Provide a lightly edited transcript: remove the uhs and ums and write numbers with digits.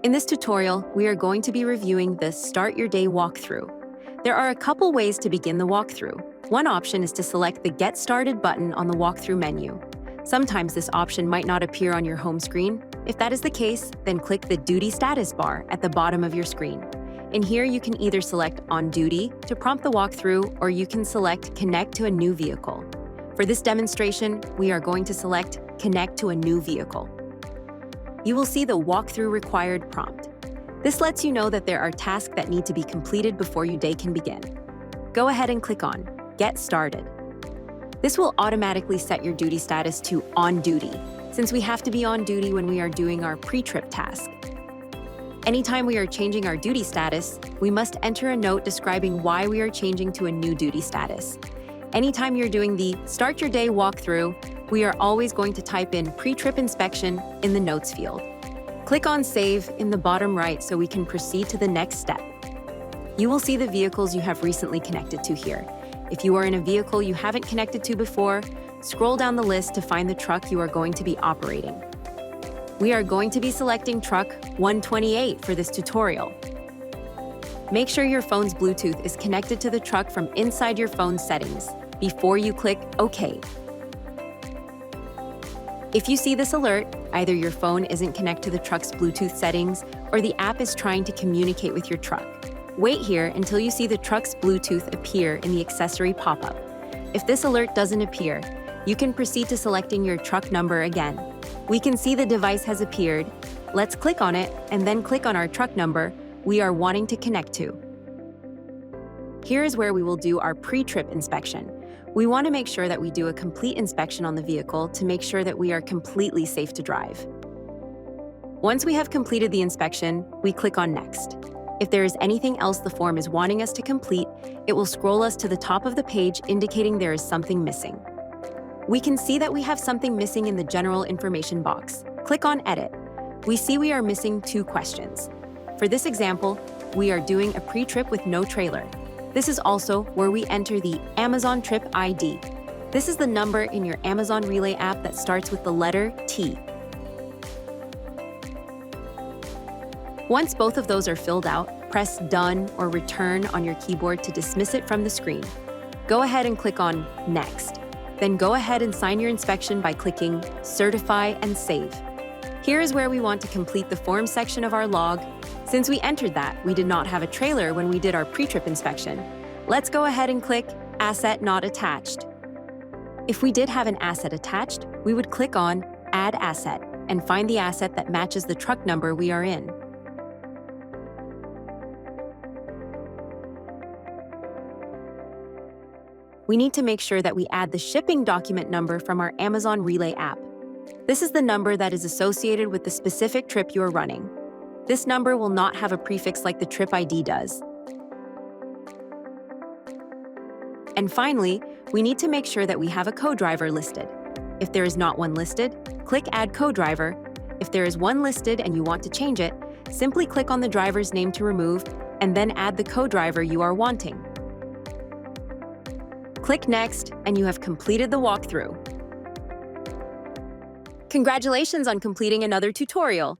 In this tutorial, we are going to be reviewing the Start Your Day walkthrough. There are a couple ways to begin the walkthrough. One option is to select the Get Started button on the walkthrough menu. Sometimes this option might not appear on your home screen. If that is the case, then click the Duty Status bar at the bottom of your screen. In here, you can either select On Duty to prompt the walkthrough, or you can select Connect to a new vehicle. For this demonstration, we are going to select Connect to a new vehicle. You will see the walkthrough required prompt. This lets you know that there are tasks that need to be completed before your day can begin. Go ahead and click on Get Started. This will automatically set your duty status to On Duty, since we have to be on duty when we are doing our pre-trip task. Anytime we are changing our duty status, we must enter a note describing why we are changing to a new duty status. Anytime you're doing the Start Your Day walkthrough, we are always going to type in pre-trip inspection in the notes field. Click on Save in the bottom right so we can proceed to the next step. You will see the vehicles you have recently connected to here. If you are in a vehicle you haven't connected to before, scroll down the list to find the truck you are going to be operating. We are going to be selecting truck 128 for this tutorial. Make sure your phone's Bluetooth is connected to the truck from inside your phone settings before you click OK. If you see this alert, either your phone isn't connected to the truck's Bluetooth settings or the app is trying to communicate with your truck. Wait here until you see the truck's Bluetooth appear in the accessory pop-up. If this alert doesn't appear, you can proceed to selecting your truck number again. We can see the device has appeared. Let's click on it and then click on our truck number we are wanting to connect to. Here is where we will do our pre-trip inspection. We want to make sure that we do a complete inspection on the vehicle to make sure that we are completely safe to drive. Once we have completed the inspection, we click on Next. If there is anything else the form is wanting us to complete, it will scroll us to the top of the page indicating there is something missing. We can see that we have something missing in the general information box. Click on Edit. We see we are missing 2 questions. For this example, we are doing a pre-trip with no trailer. This is also where we enter the Amazon Trip ID. This is the number in your Amazon Relay app that starts with the letter T. Once both of those are filled out, press Done or Return on your keyboard to dismiss it from the screen. Go ahead and click on Next. Then go ahead and sign your inspection by clicking Certify and Save. Here is where we want to complete the form section of our log. Since we entered that, we did not have a trailer when we did our pre-trip inspection. Let's go ahead and click Asset Not Attached. If we did have an asset attached, we would click on Add Asset and find the asset that matches the truck number we are in. We need to make sure that we add the shipping document number from our Amazon Relay app. This is the number that is associated with the specific trip you are running. This number will not have a prefix like the trip ID does. And finally, we need to make sure that we have a co-driver listed. If there is not one listed, click Add Co-driver. If there is one listed and you want to change it, simply click on the driver's name to remove and then add the co-driver you are wanting. Click Next, and you have completed the walkthrough. Congratulations on completing another tutorial.